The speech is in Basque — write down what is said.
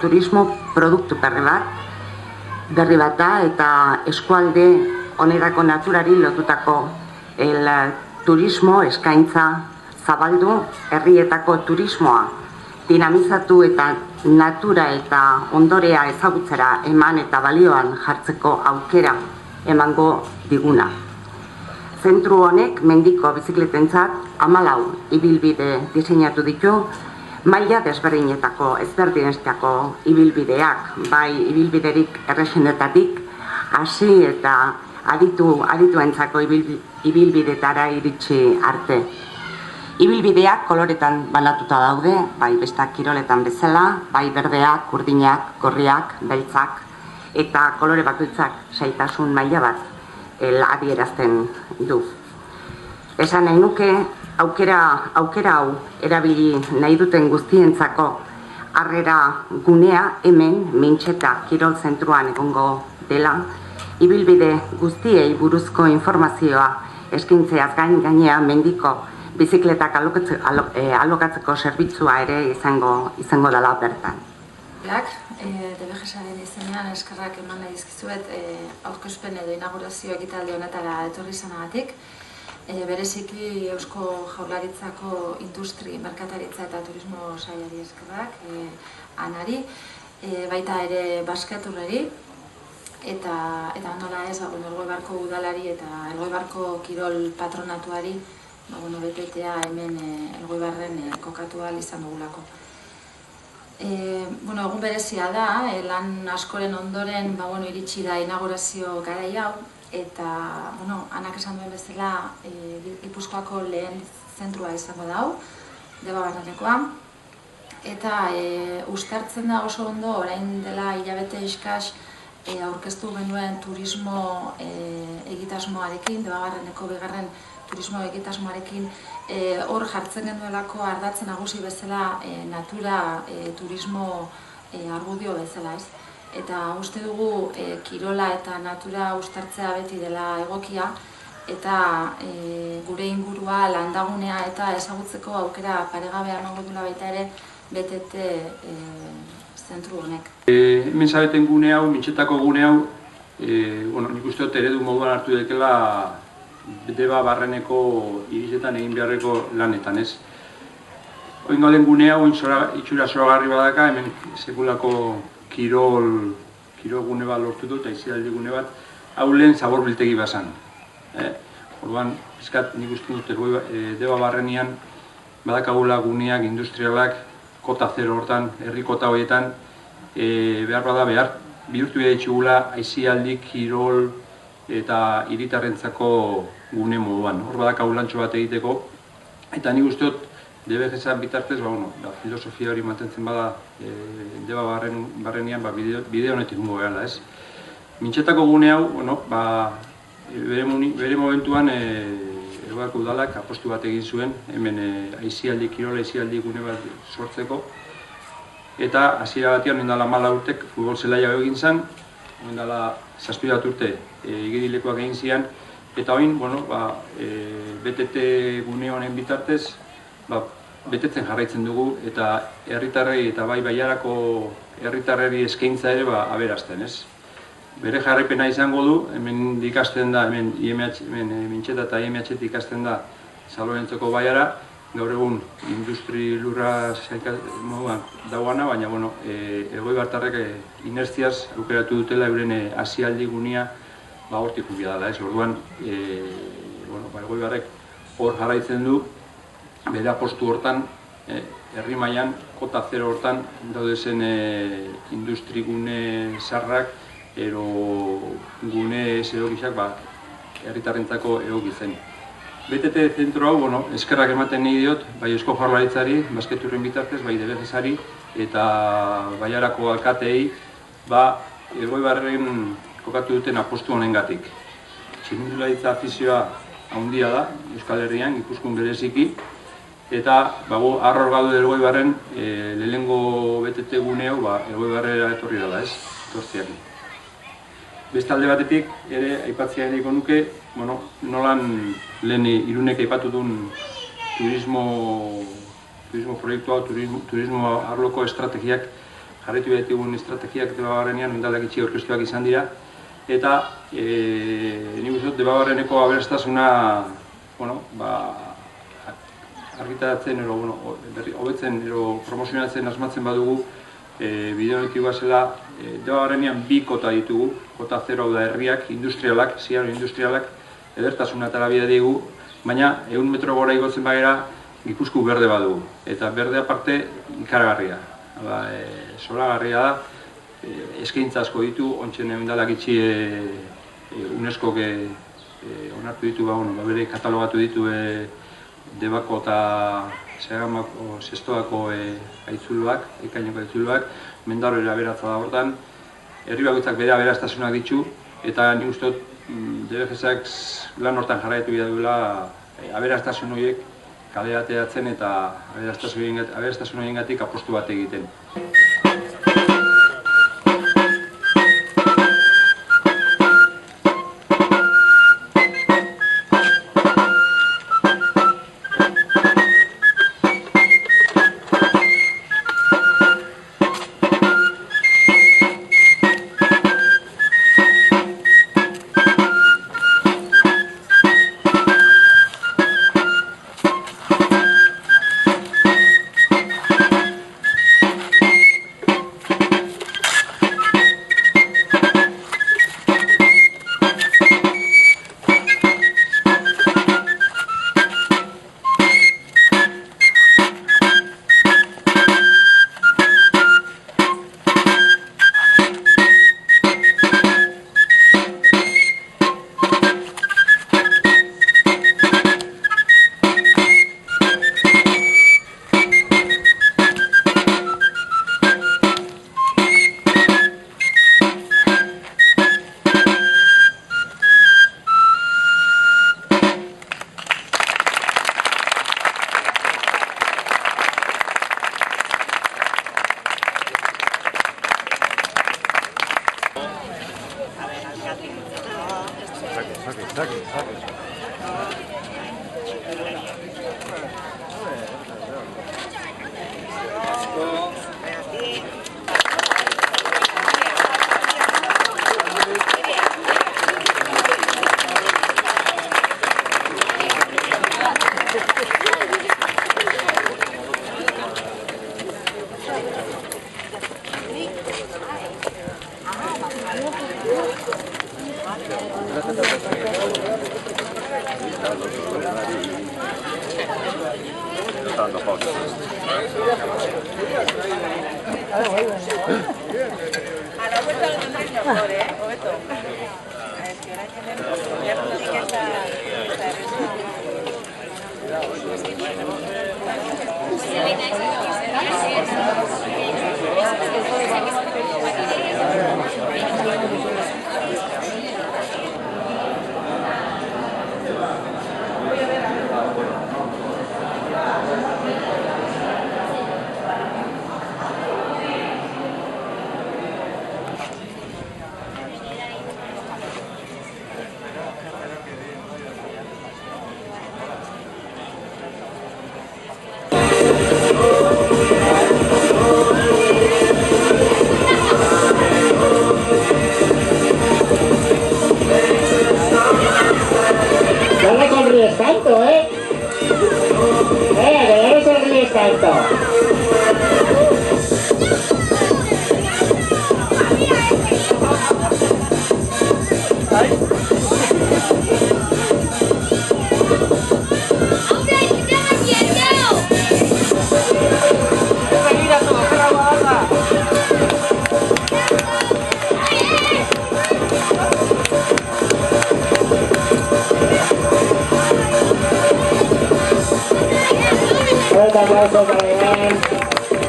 Turismo produktu berri bat da eta eskualde onerako naturari lotutako turismo eskaintza zabaldu, herrietako turismoa dinamizatu eta natura eta ondorea ezagutzera eman eta balioan jartzeko aukera emango diguna. Zentru honek mendiko bizikletentzat 14 ibilbide diseinatu ditu, maila desberdinetako, ezberdinetako ibilbideak, bai ibilbiderik erresenetatik, hasi eta adituentzako ibilbidetara iritsi arte. Ibilbideak koloretan banatuta daude, bai bestak kiroletan bezala, bai berdeak, urdinak, gorriak, beltzak, eta kolore bakoitzak zailtasun maila bat adierazten du. Esan nahi nuke, aukera hau erabili nahi duten guztientzako harrera gunea hemen Mintxeta Kirol Zentruan egongo dela, ibilbide guztiei buruzko informazioa eskaintzeaz gainea mendiko bizikletak alokatzeko zerbitzua ere izango dela bertan. DBGSaren izenean eskerrak eman nahi dizkizuet aurkezpen edo inaugurazio ekitaldi honetara etorri izanagatik. Bereziki Eusko Jaurlaritzako Industri, Merkataritza eta Turismo Sailari eskerrak, Anari, baita ere Basketurreri, eta nola ez, Elgoibarko udalari eta Elgoibarko Kirol Patronatuari betetea hemen Elgoibarren kokatu ahal izan dugulako. Egun berezia da, lan askoren ondoren iritsi da inaugurazio garai hau, eta Anak esan duen bezala Gipuzkoako lehen zentrua izango da hau, Debabarrenekoa, eta uztartzen da oso ondo orain dela hilabete eskas aurkeztu genuen turismo egitasmoarekin, Debabarreneko bigarren turismo egitasmoarekin hor jartzen genuelako ardatz nagusi bezala natura turismo argudio bezala, ez? Eta uste dugu kirola eta natura uztartzea beti dela egokia, eta gure ingurua, landagunea eta ezagutzeko aukera paregabea emango duela baita ere BTT zentru honek. Hemen zabeten gune hau, Mintxetako gune hau, nik uste dut eredu moduan hartu dekela Debabarreneko irisetan egin beharreko lanetan, ez? Oin gauden gune hau, itxura zoragarri badaka, hemen sekulako kirol gune bat lortu dut, aisialdi gune bat, hau lehen zabor biltegi bazan. Orduan, pizkat nik uste dut Debabarrenean badakagula guneak, industrialak, kota zero hortan, herri kota horietan, behar bada bihurtu ditugula aisialdi, kirol eta hiritarrentzako gune moduan. Hor badakagula lantxo bat egiteko, eta nik uste dut DBGSan bitartez, filosofia hori mantentzen bada Debabarrenean bide honetik mungo gehala, ez? Mintxetako gune hau, bere momentuan Elgoibarko udalak apostu bat egin zuen, hemen kirola aisialdi gune bat sortzeko, eta hasiera batean ondala 14 urtek futbol zelaia egin zen, ondala 7 urte igerilekoak egin zian, eta orain, BTT gune honen bitartez, betetzen jarraitzen dugu, eta herritarrei eta bai baiarako herritarreri eskaintza ere aberazten, ez? Bere jarraipena izango du, hemen ikasten da, hemen Mintxeta eta IMH ikasten da Salorentzoko baiara, gaur egun industri lurra moduan dagoana, baina Elgoibartarrek inertziaz aukeratu dutela euren hasialdi gunea hortik jubia dela, ez? Orduan, Elgoibarrek hor jarraitzen du, bere apostu hortan, herri mailan, kota zero hortan, daudezen industri gune sarrak, ero gune egokiak herritarrentzako egokitzen. BTT zentro hau, eskerrak ematen nahi diot, bai Eusko Jaurlaritzari, Basketurren bitartez, bai DBGSari, eta baiarako alkateei, Elgoibarren kokatu duten apostu honengatik. Txirrindularitza afizioa handia da, Euskal Herrian, Gipuzkoan bereziki, eta harror gaude Elgoibarren lehenengo BTT gune hau Elgoibarrera etorri dela, ez? Etortziak. Beste alde batetik, ere, aipatzea nahiko nuke, nolan lehen Irunek aipatu duen turismo proiektua, turismo arloko estrategiak jarraitu behar estrategiak Debabarrenean indalak itxi orkestuak izan dira, eta nik uste dut Debabarreneko aberastasuna argitaratzen, hobetzen, promozionatzen asmatzen badugu, bide honetik zela, Debabarrenean bi kota ditugu, kota 0 hau da herriak, industrialak, ziaro industrialak, edertasuna eta labia digu, baina 100 metro gora igotzen bagera, Gipuzkoa berde badugu, eta berde aparte ikaragarria. Zoragarria da, eskaintza asko ditu, ontsen indalak itxi UNESCO onartu ditu, bere katalogatu ditu Debako eta Zestoako aitzuloak, ekaineko aitzuloak, Mendaroera aberatza da hortan, herri bakoitzak bere aberastasunak ditu, eta nik uste dut DBGSak lan hortan jarraitu bida duela aberastasun horiek kale ateratzen eta aberastasun horiengatik apostu bat egiten. Aplausos para Iván.